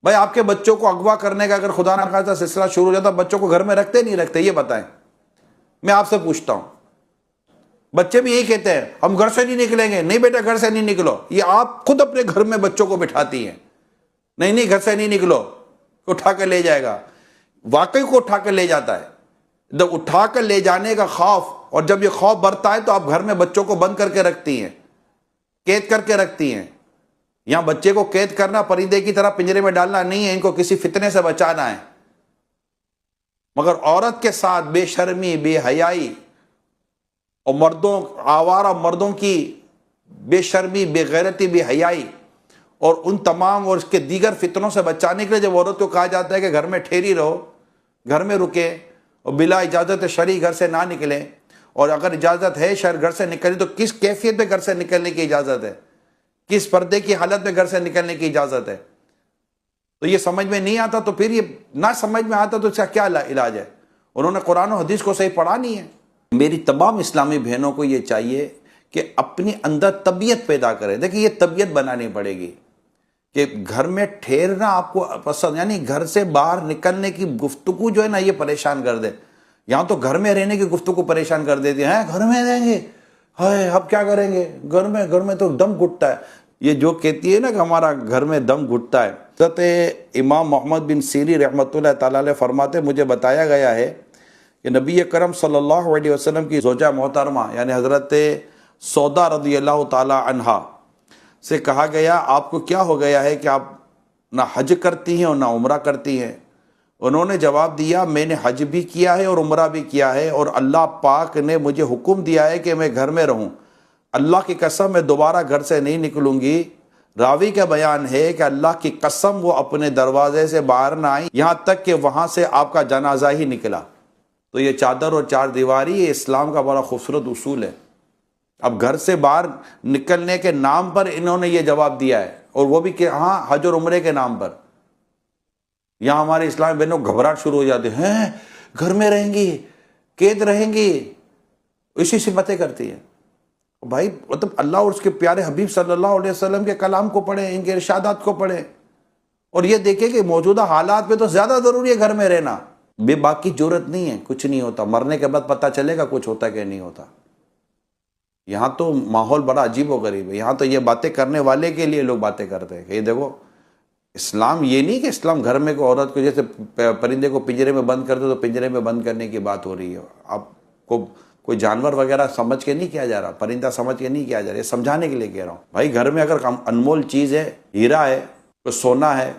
بھائی آپ کے بچوں کو اغوا کرنے کا اگر خدا نہ خواستہ سلسلہ شروع ہو جاتا، بچوں کو گھر میں رکھتے نہیں رکھتے؟ یہ بتائیں، میں آپ سے پوچھتا ہوں۔ بچے بھی یہی کہتے ہیں ہم گھر سے نہیں نکلیں گے۔ نہیں بیٹا، گھر سے نہیں نکلو، یہ آپ خود اپنے گھر میں بچوں کو بٹھاتی ہیں۔ نہیں نہیں، گھر سے نہیں نکلو، اٹھا کر لے جائے گا۔ واقعی کو اٹھا کر لے جاتا ہے۔ جب اٹھا کر لے جانے کا خوف، اور جب یہ خوف برتا ہے تو آپ گھر میں بچوں کو بند کر کے رکھتی ہیں، قید کر کے رکھتی ہیں۔ یہاں بچے کو قید کرنا پرندے کی طرح پنجرے میں ڈالنا نہیں ہے، ان کو کسی فتنے سے بچانا ہے۔ مگر عورت کے ساتھ بے شرمی، بے حیائی، اور مردوں، آوارہ مردوں کی بے شرمی، بے غیرتی، بے حیائی، اور ان تمام اور اس کے دیگر فتنوں سے بچانے کے لیے جب عورت کو کہا جاتا ہے کہ گھر میں ٹھہری رہو، گھر میں رکے، اور بلا اجازت شرعی گھر سے نہ نکلیں، اور اگر اجازت ہے شرع گھر سے نکلنے تو کس کیفیت میں گھر سے نکلنے کی اجازت ہے، کس پردے کی حالت میں گھر سے نکلنے کی اجازت ہے، تو یہ سمجھ میں نہیں آتا، تو پھر یہ نہ سمجھ میں آتا تو اس کا کیا علاج ہے؟ انہوں نے قرآن و حدیث کو صحیح پڑھا نہیں ہے۔ میری تمام اسلامی بہنوں کو یہ چاہیے کہ اپنی اندر طبیعت پیدا کرے۔ دیکھیں، یہ طبیعت بنانی پڑے گی کہ گھر میں ٹھہرنا آپ کو پسند، یعنی گھر سے باہر نکلنے کی گفتگو جو ہے نا، یہ پریشان کر دے۔ یہاں تو گھر میں رہنے کی گفتگو پریشان کر دیتی ہے، گھر میں رہیں گے، ہائے اب کیا کریں گے، گھر میں تو دم گھٹتا ہے۔ یہ جو کہتی ہے نا کہ ہمارا گھر میں دم گھٹتا ہے، حضرت امام محمد بن سیری رحمۃ اللہ تعالیٰ علیہ فرماتے، مجھے بتایا گیا ہے کہ نبی کرم صلی اللہ علیہ وسلم کی زوجہ محترمہ یعنی حضرت سودا رضی اللہ تعالی عنہا سے کہا گیا، آپ کو کیا ہو گیا ہے کہ آپ نہ حج کرتی ہیں اور نہ عمرہ کرتی ہیں؟ انہوں نے جواب دیا، میں نے حج بھی کیا ہے اور عمرہ بھی کیا ہے، اور اللہ پاک نے مجھے حکم دیا ہے کہ میں گھر میں رہوں۔ اللہ کی قسم میں دوبارہ گھر سے نہیں نکلوں گی۔ راوی کا بیان ہے کہ اللہ کی قسم وہ اپنے دروازے سے باہر نہ آئی یہاں تک کہ وہاں سے آپ کا جنازہ ہی نکلا۔ تو یہ چادر اور چار دیواری، یہ اسلام کا بڑا خوبصورت اصول ہے۔ اب گھر سے باہر نکلنے کے نام پر انہوں نے یہ جواب دیا ہے، اور وہ بھی کہ ہاں حج اور عمرے کے نام پر۔ یہاں ہمارے اسلامی بہنوں گھبراہٹ شروع ہو جاتے ہیں، گھر میں رہیں گی، قید رہیں گی، اسی سے باتیں کرتی ہیں۔ بھائی مطلب اللہ اور اس کے پیارے حبیب صلی اللہ علیہ وسلم کے کلام کو پڑھیں، ان کے ارشادات کو پڑھیں، اور یہ دیکھیں کہ موجودہ حالات میں تو زیادہ ضروری ہے گھر میں رہنا۔ بے باکی جرت نہیں ہے، کچھ نہیں ہوتا، مرنے کے بعد پتہ چلے گا کچھ ہوتا کہ نہیں ہوتا۔ یہاں تو ماحول بڑا عجیب و غریب ہے۔ یہاں تو یہ باتیں کرنے والے کے لیے لوگ باتیں کرتے ہیں کہ یہ دیکھو، اسلام یہ نہیں کہ اسلام گھر میں کوئی عورت کو جیسے پرندے کو پنجرے میں بند کر دو تو پنجرے میں بند کرنے کی بات ہو رہی ہے۔ آپ کو کوئی جانور وغیرہ سمجھ کے نہیں کیا جا رہا، پرندہ سمجھ کے نہیں کیا جا رہا، یہ سمجھانے کے لیے کہہ رہا ہوں۔ بھائی گھر میں اگر انمول چیز ہے، ہیرا ہے، تو سونا ہے،